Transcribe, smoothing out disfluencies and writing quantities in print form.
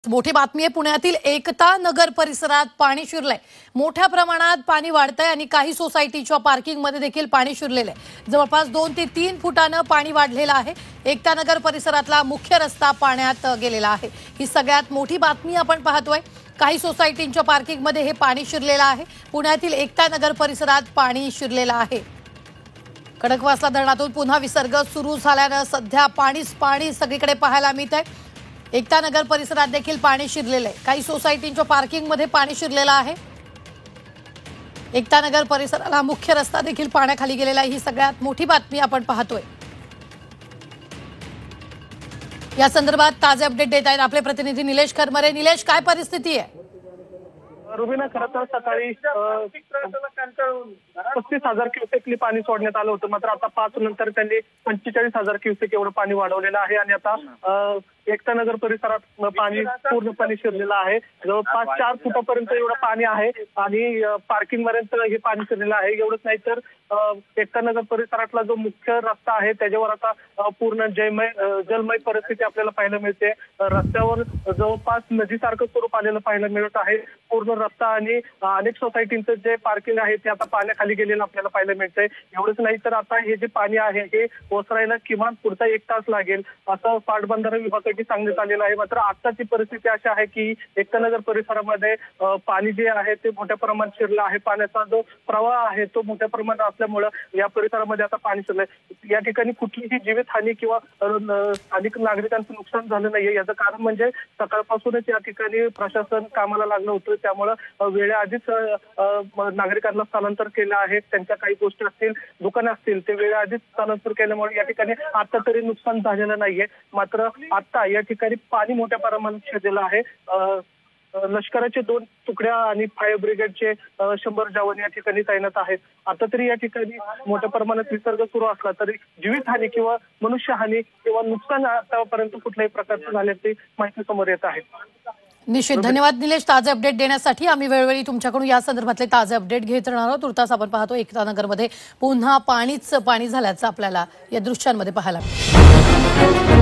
मोठी बातमी आहे। पुण्यातील एकता नगर परिसरात पाणी शिरलंय। मोठ्या प्रमाणात पाणी वाढतंय आणि काही सोसायटीच्या पार्किंगमध्ये देखील पाणी शिरलेलं आहे। जवळपास 2 ते 3 फुटानं पाणी वाढलेलं आहे। एकता नगर परिसरातला मुख्य रस्ता पाण्यात गेलेला आहे। ही सगळ्यात मोठी बातमी आपण पाहतोय। काही सोसायटींच्या पार्किंगमध्ये हे पाणी शिरलेलं आहे। पुण्यातील एकता नगर परिसरात पाणी शिरलेलं आहे। खडकवासला धरणातून पुन्हा विसर्ग सुरू झाल्यानं सध्या पाणी सगळीकडे पाहायला मिळतंय। एकता नगर परिसरात देखील पाणी शिरलेलं आहे। काही सोसायटींच्या पार्किंगमध्ये पाणी शिरलेलं आहे। एकता नगर परिसराला मुख्य रस्ता देखील पाण्याखाली गेलेला आहे। ही सगळ्यात मोठी बातमी आपण पाहतोय। या संदर्भात ताजे अपडेट देत आहेत आपले प्रतिनिधी निलेश खरमरे। निलेश, काय परिस्थिती आहे? रुबीना, खरं तर सकाळी 35,000 क्युसेकनी पाणी सोडण्यात आलं होतं, मात्र आता 5 नंतर त्यांनी 45,000 क्युसेक एवढं पाणी वाढवलेलं आहे आणि आता एकता नगर परिसरात पाणी पूर्णपणे शिरलेलं आहे। जवळपास 4 फुटापर्यंत एवढं पाणी आहे आणि पार्किंग पर्यंत हे पाणी शिरलेलं आहे। एवढंच नाही तर एकता नगर परिसरातला जो मुख्य रस्ता आहे त्याच्यावर आता पूर्ण जलमय परिस्थिती आपल्याला पाहायला मिळते। रस्त्यावर जवळपास नदीसारखं स्वरूप आलेलं पाहायला मिळत आहे। पूर्ण रस्ता आणि अनेक सोसायटींचं जे पार्किंग आहे ते आता पाण्याखाली गेलेलं आपल्याला पाहायला मिळतंय। एवढंच नाही तर आता हे जे पाणी आहे हे ओसरायला किमान पुढचा 1 तास लागेल असं पाटबंधारे विभागाकडे सांगण्यात आलेलं आहे। मात्र आताची परिस्थिती अशी आहे की एकता नगर परिसरामध्ये पाणी जे आहे ते मोठ्या प्रमाणात शिरलं आहे। पाण्याचा जो प्रवाह आहे तो मोठ्या प्रमाणात असल्यामुळे या परिसरामध्ये आता पाणी शिरलंय। या ठिकाणी कुठलीही जीवितहानी किंवा स्थानिक नागरिकांचं नुकसान झालं नाहीये। याचं कारण म्हणजे सकाळपासूनच या ठिकाणी प्रशासन कामाला लागलं होतं, त्यामुळे वेळेआधीच नागरिकांना स्थलांतर केलं आहे। त्यांच्या काही गोष्टी असतील, दुकानं असतील, ते वेळेआधीच स्थलांतर केल्यामुळे या ठिकाणी आता तरी नुकसान झालेलं नाहीये। मात्र आता या ठिकाणी पाणी मोठ्या प्रमाणात शिरलेलं आहे। लष्कराचे 2 तुकड्या आणि फायर ब्रिगेडचे 100 जवान या ठिकाणी तैनात आहेत। आता तरी या ठिकाणी मोठ्या प्रमाणात विसर्ग सुरू असला तरी जीवितहानी किंवा मनुष्यहानी किंवा नुकसान आतापर्यंत कुठल्याही प्रकारचं झाल्याची माहिती समोर येत आहे। निश्चित धन्यवाद निलेश, ताजे अपडेट देण्यासाठी। आम्ही वेळोवेळी तुमच्याकडून या संदर्भातले ताजे अपडेट घेत राहणार आहोत। तुर्तास आपण पाहतो एकता नगरमध्ये पुन्हा पाणी झाल्याचं आपल्याला या दृश्यांमध्ये पाहायला मिळतं।